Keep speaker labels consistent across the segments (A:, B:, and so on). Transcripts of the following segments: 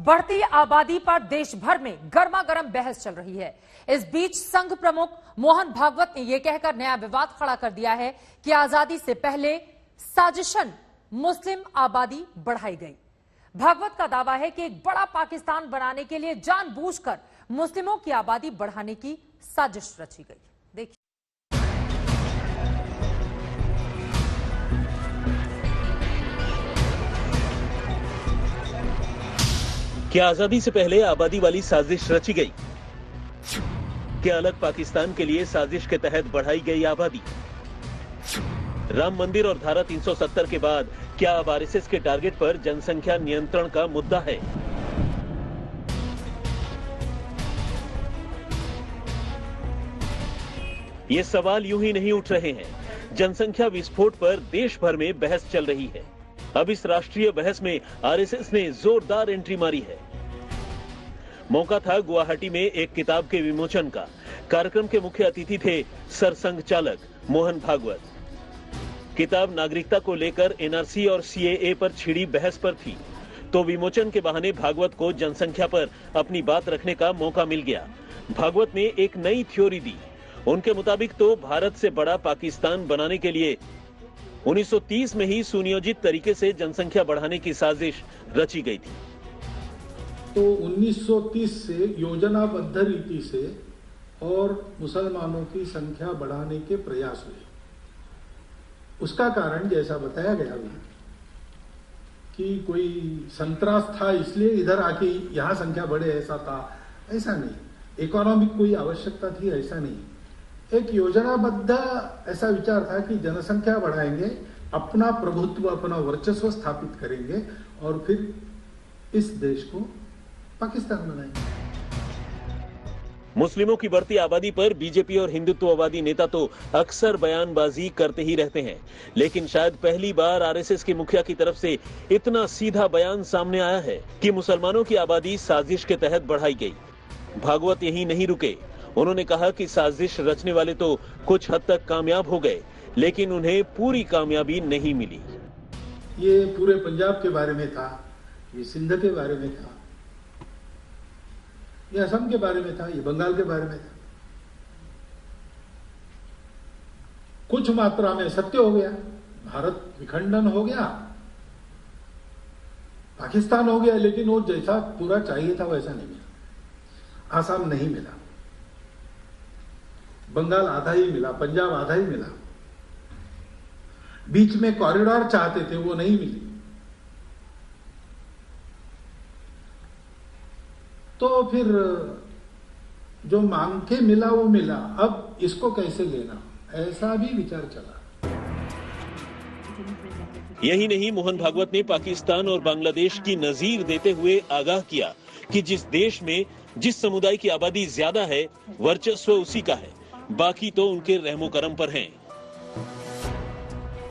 A: बढ़ती आबादी पर देश भर में गर्मागर्म बहस चल रही है। इस बीच संघ प्रमुख मोहन भागवत ने यह कहकर नया विवाद खड़ा कर दिया है कि आजादी से पहले साजिशन मुस्लिम आबादी बढ़ाई गई। भागवत का दावा है कि एक बड़ा पाकिस्तान बनाने के लिए जानबूझकर मुस्लिमों की आबादी बढ़ाने की साजिश रची गई। देखिए,
B: क्या आजादी से पहले आबादी वाली साजिश रची गई? क्या अलग पाकिस्तान के लिए साजिश के तहत बढ़ाई गई आबादी? राम मंदिर और धारा 370 के बाद क्या अब आरएसएस के टारगेट पर जनसंख्या नियंत्रण का मुद्दा है? ये सवाल यूं ही नहीं उठ रहे हैं। जनसंख्या विस्फोट पर देश भर में बहस चल रही है। अब इस राष्ट्रीय बहस में आरएसएस ने जोरदार एंट्री मारी है। मौका था गुवाहाटी में एक किताब के विमोचन का। कार्यक्रम के मुख्य अतिथि थे सरसंघ चालक मोहन भागवत। किताब नागरिकता को लेकर एनआरसी और सीएए पर छिड़ी बहस पर थी, तो विमोचन के बहाने भागवत को जनसंख्या पर अपनी बात रखने का मौका मिल गया। भागवत ने एक नई थ्योरी दी। उनके मुताबिक तो भारत से बड़ा पाकिस्तान बनाने के लिए 1930 में ही सुनियोजित तरीके से जनसंख्या बढ़ाने की साजिश रची गई थी।
C: तो 1930 से योजनाबद्ध रीति से और मुसलमानों की संख्या बढ़ाने के प्रयास हुए। उसका कारण जैसा बताया गया भी कि कोई संतरास था इसलिए इधर आके यहां संख्या बढ़े, ऐसा था, ऐसा नहीं। इकोनॉमिक कोई आवश्यकता थी, ऐसा नहीं। एक योजनाबद्ध ऐसा विचार था कि जनसंख्या बढ़ाएंगे, अपना प्रभुत्व, अपना वर्चस्व स्थापित करेंगे और फिर इस देश को पाकिस्तान बनाएंगे।
B: मुस्लिमों की बढ़ती आबादी पर बीजेपी और हिंदुत्ववादी नेता तो अक्सर बयानबाजी करते ही रहते हैं, लेकिन शायद पहली बार आरएसएस के मुखिया की तरफ से इतना सीधा बयान सामने आया है कि मुसलमानों की आबादी साजिश के तहत बढ़ाई गई। भागवत यहीं नहीं रुके। उन्होंने कहा कि साजिश रचने वाले तो कुछ हद तक कामयाब हो गए, लेकिन उन्हें पूरी कामयाबी नहीं मिली।
C: ये पूरे पंजाब के बारे में था, ये सिंध के बारे में था, ये असम के बारे में था, ये बंगाल के बारे में था। कुछ मात्रा में सत्य हो गया, भारत विखंडन हो गया, पाकिस्तान हो गया, लेकिन वो जैसा पूरा चाहिए था वैसा नहीं मिला। आसाम नहीं मिला, बंगाल आधा ही मिला, पंजाब आधा ही मिला। बीच में कॉरिडोर चाहते थे, वो नहीं मिली। तो फिर जो मांग के मिला वो मिला, अब इसको कैसे लेना, ऐसा भी विचार चला।
B: यही नहीं, मोहन भागवत ने पाकिस्तान और बांग्लादेश की नजीर देते हुए आगाह किया कि जिस देश में जिस समुदाय की आबादी ज्यादा है, वर्चस्व उसी का है, बाकी तो उनके रहमो करम पर हैं।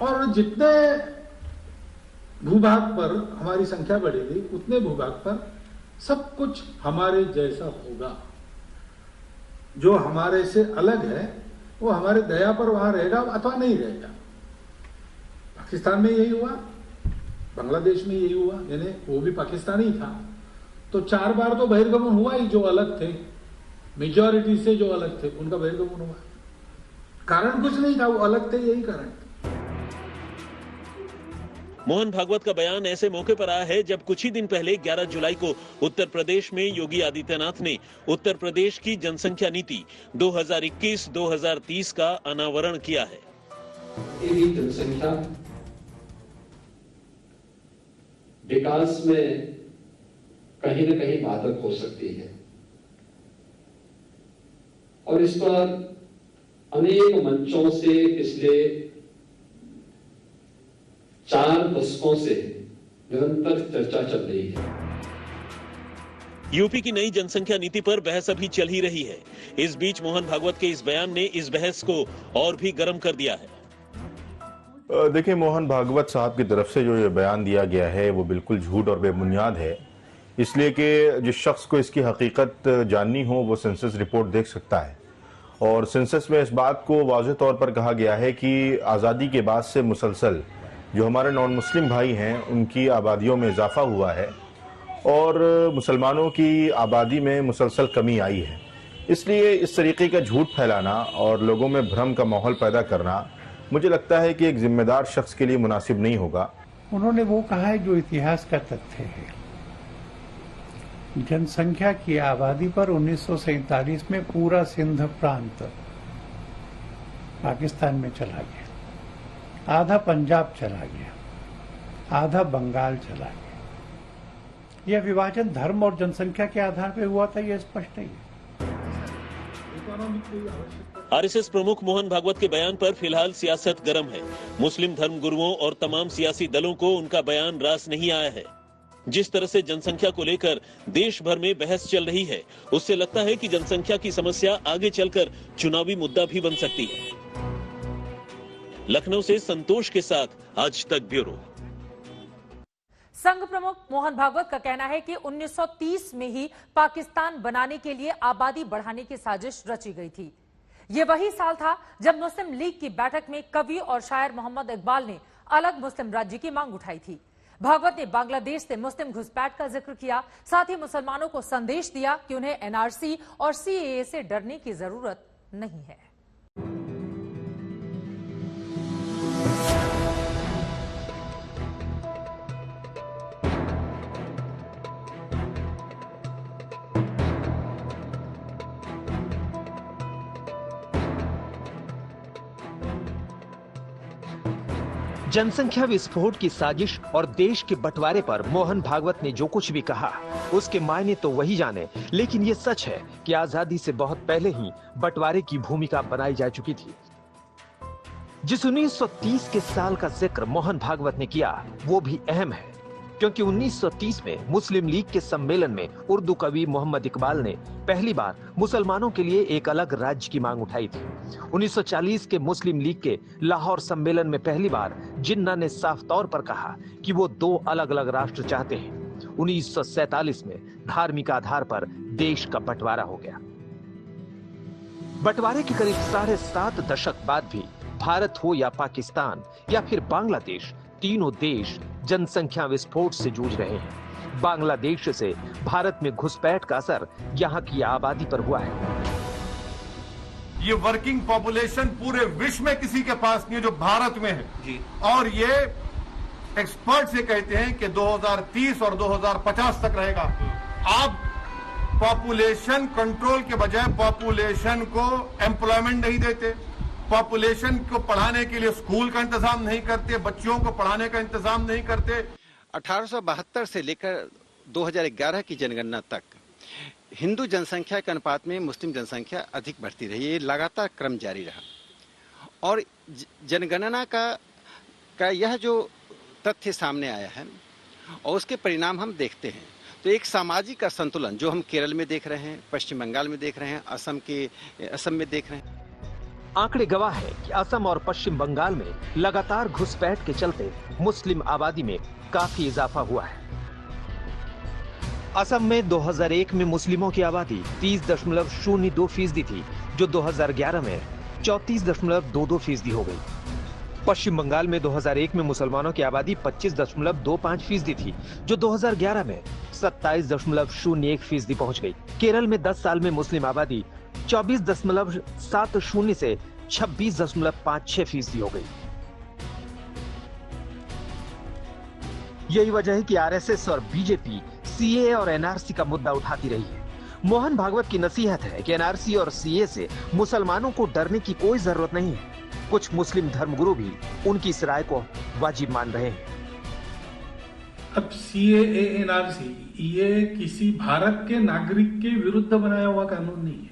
C: और जितने भूभाग पर हमारी संख्या बढ़ेगी, उतने भूभाग पर सब कुछ हमारे जैसा होगा। जो हमारे से अलग है वो हमारे दया पर वहां रहेगा अथवा नहीं रहेगा। पाकिस्तान में यही हुआ, बांग्लादेश में यही हुआ, यानी वो भी पाकिस्तानी था। तो 4 बार तो बहिर्गमन हुआ ही, जो अलग थे, मेजॉरिटी से जो अलग थे उनका बहिर्गमन हुआ। कारण कुछ नहीं था, वो अलग थे, यही कारण।
B: मोहन भागवत का बयान ऐसे मौके पर आया है जब कुछ ही दिन पहले 11 जुलाई को उत्तर प्रदेश में योगी आदित्यनाथ ने उत्तर प्रदेश की जनसंख्या नीति 2021-2030 का अनावरण किया है।
D: ये जनसंख्या विकास में कहीं न कहीं बाधक हो सकती है और इस पर अनेक मंचों से पिछले 4 दशकों से निरंतर चर्चा चल रही है।
B: यूपी की नई जनसंख्या नीति पर बहस अभी चल ही रही है। इस बीच मोहन भागवत के इस बयान ने इस बहस को और भी गर्म कर दिया है।
E: देखिए, मोहन भागवत साहब की तरफ से जो ये बयान दिया गया है वो बिल्कुल झूठ और बेबुनियाद है, इसलिए कि जिस शख्स को इसकी हकीकत जाननी हो वो सेंसस रिपोर्ट देख सकता है। और सेंसस में इस बात को वाज़ेह तौर पर कहा गया है कि आज़ादी के बाद से मुसलसल जो हमारे नॉन मुस्लिम भाई हैं उनकी आबादियों में इजाफा हुआ है और मुसलमानों की आबादी में मुसलसल कमी आई है। इसलिए इस तरीके का झूठ फैलाना और लोगों में भ्रम का माहौल पैदा करना मुझे लगता है कि एक जिम्मेदार शख्स के लिए मुनासिब नहीं होगा।
F: उन्होंने वो कहा है जो इतिहास का तथ्य है। जनसंख्या की आबादी पर 1947 में पूरा सिंध प्रांत पाकिस्तान में चला गया, आधा पंजाब चला गया, आधा बंगाल चला गया। यह विभाजन धर्म और जनसंख्या के आधार पर हुआ था, यह स्पष्ट है।
B: आरएसएस प्रमुख मोहन भागवत के बयान पर फिलहाल सियासत गर्म है। मुस्लिम धर्मगुरुओं और तमाम सियासी दलों को उनका बयान रास नहीं आया है। जिस तरह से जनसंख्या को लेकर देश भर में बहस चल रही है, उससे लगता है कि जनसंख्या की समस्या आगे चलकर चुनावी मुद्दा भी बन सकती है। लखनऊ से संतोष के साथ आज तक ब्यूरो।
A: संघ प्रमुख मोहन भागवत का कहना है कि 1930 में ही पाकिस्तान बनाने के लिए आबादी बढ़ाने की साजिश रची गई थी। ये वही साल था जब मुस्लिम लीग की बैठक में कवि और शायर मोहम्मद इकबाल ने अलग मुस्लिम राज्य की मांग उठाई थी। भागवत ने बांग्लादेश से मुस्लिम घुसपैठ का जिक्र किया, साथ ही मुसलमानों को संदेश दिया कि उन्हें एनआरसी और सीएए से डरने की जरूरत नहीं है।
G: जनसंख्या विस्फोट की साजिश और देश के बंटवारे पर मोहन भागवत ने जो कुछ भी कहा उसके मायने तो वही जाने, लेकिन ये सच है कि आजादी से बहुत पहले ही बंटवारे की भूमिका बनाई जा चुकी थी। जिस 1930 के साल का जिक्र मोहन भागवत ने किया वो भी अहम है, क्योंकि 1930 में मुस्लिम लीग के सम्मेलन में उर्दू कवि मोहम्मद इकबाल ने पहली बार मुसलमानों के लिए एक अलग राज्य की मांग उठाई थी। 1940 के मुस्लिम लीग के लाहौर सम्मेलन में पहली बार जिन्ना ने साफ तौर पर कहा कि वो 2 अलग अलग राष्ट्र चाहते हैं। 1947 में धार्मिक आधार पर देश का बंटवारा हो गया। बंटवारे के करीब 7.5 दशक बाद भी भारत हो या पाकिस्तान या फिर बांग्लादेश, तीनों देश जनसंख्या विस्फोट से जूझ रहे हैं। बांग्लादेश से भारत में घुसपैठ का असर यहाँ की आबादी पर हुआ है।
H: ये वर्किंग पॉपुलेशन पूरे विश्व में किसी के पास नहीं है जो भारत में है जी। और ये एक्सपर्ट्स ये कहते हैं कि 2030 और 2050 तक रहेगा। आप पॉपुलेशन कंट्रोल के बजाय पॉपुलेशन को एम्प्लॉयमेंट नहीं देते, पॉपुलेशन को पढ़ाने के लिए स्कूल का इंतजाम नहीं करते, बच्चों को पढ़ाने का इंतजाम नहीं करते।
I: 1872 से लेकर 2011 की जनगणना तक हिंदू जनसंख्या के अनुपात में मुस्लिम जनसंख्या अधिक बढ़ती रही। ये लगातार क्रम जारी रहा और जनगणना का यह जो तथ्य सामने आया है और उसके परिणाम हम देखते हैं, तो एक सामाजिक असंतुलन जो हम केरल में देख रहे हैं, पश्चिम बंगाल में देख रहे हैं, असम में देख रहे हैं।
G: आंकड़े गवाह है कि असम और पश्चिम बंगाल में लगातार घुसपैठ के चलते मुस्लिम आबादी में काफी इजाफा हुआ है। असम में 2001 में मुस्लिमों की आबादी 30.02% थी, जो 2011 में 34.22% हो गई। पश्चिम बंगाल में 2001 में मुसलमानों की आबादी 25.25% थी, जो 2011 में 27.01% पहुंच गई। केरल में 10 साल में मुस्लिम आबादी 24.70 से 26.56% हो गई। यही वजह है कि आरएसएस और बीजेपी सीए और एनआरसी का मुद्दा उठाती रही है। मोहन भागवत की नसीहत है कि एनआरसी और सीए से मुसलमानों को डरने की कोई जरूरत नहीं है। कुछ मुस्लिम धर्मगुरु भी उनकी इस राय को वाजिब मान रहे हैं।
C: अब सीएए एनआरसी ये किसी भारत के नागरिक के विरुद्ध बनाया हुआ कानून नहीं है।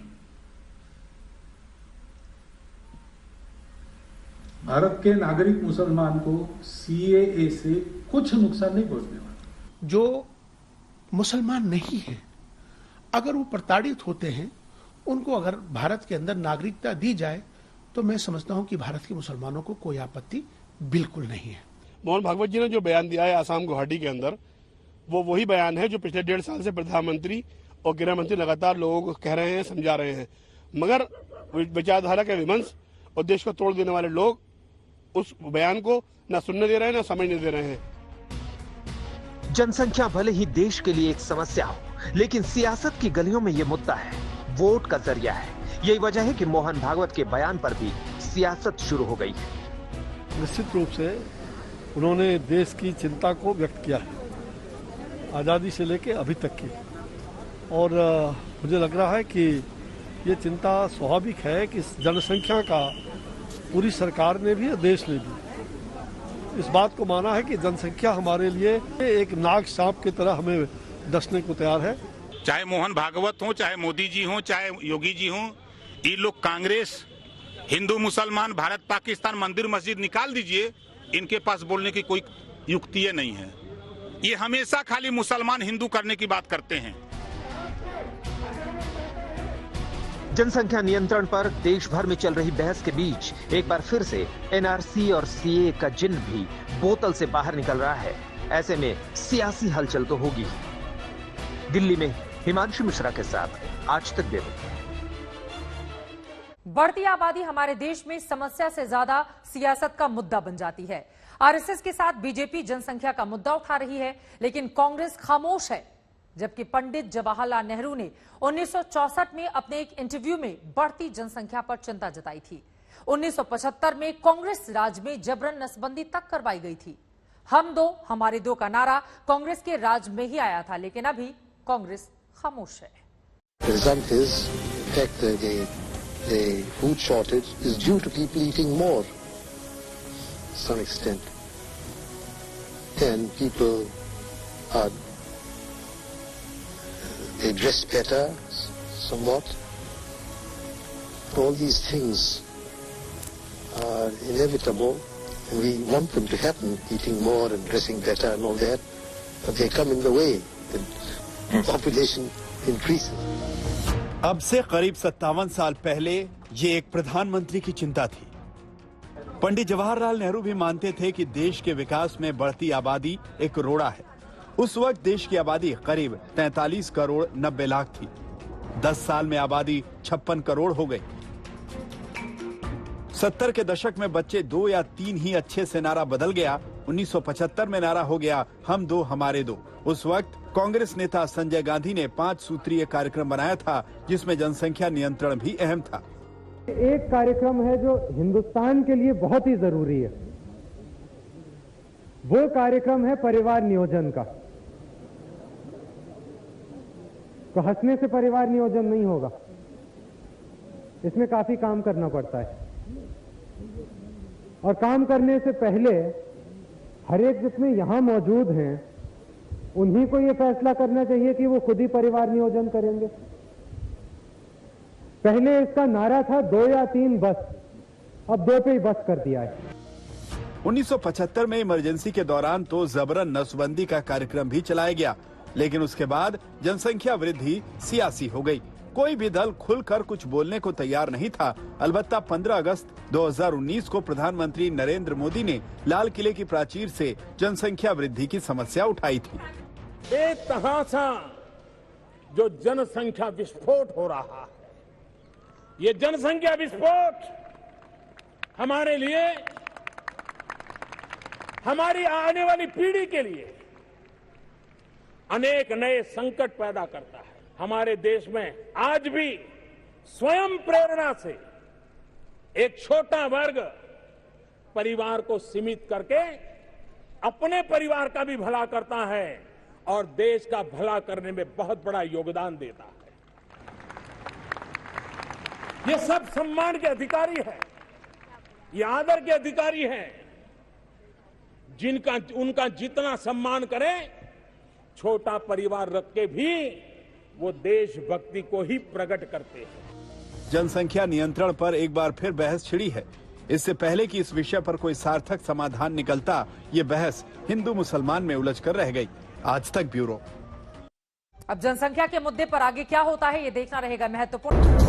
C: भारत के नागरिक मुसलमान को सीएए से कुछ नुकसान नहीं पहुंचने वाला।
J: जो मुसलमान नहीं है, अगर वो प्रताड़ित होते हैं, उनको अगर भारत के अंदर नागरिकता दी जाए तो मैं समझता हूं कि भारत के मुसलमानों को कोई आपत्ति बिल्कुल नहीं है।
K: मोहन भागवत जी ने जो बयान दिया है आसाम गुवाहाटी के अंदर, वो वही बयान है जो पिछले 1.5 साल से प्रधानमंत्री और गृह मंत्री लगातार लोगों को कह रहे हैं, समझा रहे हैं। मगर विचारधारा के विमंश और देश को तोड़ देने वाले लोग उस बयान को न सुनने दे रहे हैं, न समझने दे रहे हैं।
G: जनसंख्या भले ही देश के लिए एक समस्या हो, लेकिन सियासत की गलियों में ये मुद्दा है, वोट का जरिया है। यही वजह है कि मोहन भागवत के बयान पर भी सियासत शुरू हो गई है।
L: निश्चित रूप से उन्होंने देश की चिंता को व्यक्त किया है, आज़ादी से लेकर अभी तक की, और मुझे लग रहा है कि ये चिंता स्वाभाविक है कि जनसंख्या का पूरी सरकार ने भी और देश ने भी इस बात को माना है कि जनसंख्या हमारे लिए एक नाग सांप की तरह हमें डसने को तैयार है।
M: चाहे मोहन भागवत हो, चाहे मोदी जी हो, चाहे योगी जी हो, ये लोग कांग्रेस, हिंदू मुसलमान, भारत पाकिस्तान, मंदिर मस्जिद निकाल दीजिए, इनके पास बोलने की कोई युक्ति नहीं है। ये हमेशा खाली मुसलमान हिंदू करने की बात करते हैं।
G: जनसंख्या नियंत्रण पर देश भर में चल रही बहस के बीच एक बार फिर से एनआरसी और सीए का जिन्न भी बोतल से बाहर निकल रहा है। ऐसे में सियासी हलचल तो होगी। दिल्ली में हिमांशु मिश्रा के साथ आज तक ब्यूरो।
A: बढ़ती आबादी हमारे देश में समस्या से ज्यादा सियासत का मुद्दा बन जाती है। आरएसएस के साथ बीजेपी जनसंख्या का मुद्दा उठा रही है, लेकिन कांग्रेस खामोश है। जबकि पंडित जवाहरलाल नेहरू ने 1964 में अपने एक इंटरव्यू में बढ़ती जनसंख्या पर चिंता जताई थी। 1975 में कांग्रेस राज में जबरन नसबंदी तक करवाई गई थी। हम दो हमारे दो का नारा कांग्रेस के राज में ही आया था, लेकिन अभी कांग्रेस खामोश है।
N: The food shortage is due to people eating more to some extent, and people are, they dress better somewhat. All these things are inevitable, and we want them to happen, eating more and dressing better and all that, but they come in the way. The population increases.
O: अब से करीब 57 साल पहले ये एक प्रधानमंत्री की चिंता थी। पंडित जवाहरलाल नेहरू भी मानते थे कि देश के विकास में बढ़ती आबादी एक रोड़ा है। उस वक्त देश की आबादी करीब 43 करोड़ 90 लाख थी। 10 साल में आबादी 56 करोड़ हो गई। 70 के दशक में बच्चे 2 या 3 ही अच्छे से नारा बदल गया। 1975 में नारा हो गया हम दो हमारे दो। उस वक्त कांग्रेस नेता संजय गांधी ने 5 सूत्रीय कार्यक्रम बनाया था, जिसमें जनसंख्या नियंत्रण भी अहम था।
P: एक कार्यक्रम है जो हिंदुस्तान के लिए बहुत ही जरूरी है, वो कार्यक्रम है परिवार नियोजन का। तो हंसने से परिवार नियोजन नहीं होगा, इसमें काफी काम करना पड़ता है। और काम करने से पहले हर एक जिसमें यहां मौजूद हैं उन्हीं को यह फैसला करना चाहिए कि वो खुद ही परिवार नियोजन करेंगे। पहले इसका नारा था 2 या 3 बस, अब 2 पे ही बस कर दिया है।
O: 1975 में इमरजेंसी के दौरान तो जबरन नसबंदी का कार्यक्रम भी चलाया गया, लेकिन उसके बाद जनसंख्या वृद्धि सियासी हो गई। कोई भी दल खुलकर कुछ बोलने को तैयार नहीं था। अलबत्ता 15 अगस्त 2019 को प्रधानमंत्री नरेंद्र मोदी ने लाल किले की प्राचीर से जनसंख्या वृद्धि की समस्या उठाई थी।
Q: एक तमाशा जो जनसंख्या विस्फोट हो रहा है, ये जनसंख्या विस्फोट हमारे लिए, हमारी आने वाली पीढ़ी के लिए अनेक नए संकट पैदा करता है। हमारे देश में आज भी स्वयं प्रेरणा से एक छोटा वर्ग परिवार को सीमित करके अपने परिवार का भी भला करता है और देश का भला करने में बहुत बड़ा योगदान देता है। ये सब सम्मान के अधिकारी हैं, ये आदर के अधिकारी हैं, जिनका उनका जितना सम्मान करें, छोटा परिवार रख के भी वो देशभक्ति को ही प्रकट करते हैं।
O: जनसंख्या नियंत्रण पर एक बार फिर बहस छिड़ी है। इससे पहले कि इस विषय पर कोई सार्थक समाधान निकलता, ये बहस हिंदू मुसलमान में उलझकर रह गई। आज तक ब्यूरो।
A: अब जनसंख्या के मुद्दे पर आगे क्या होता है, ये देखना रहेगा महत्वपूर्ण।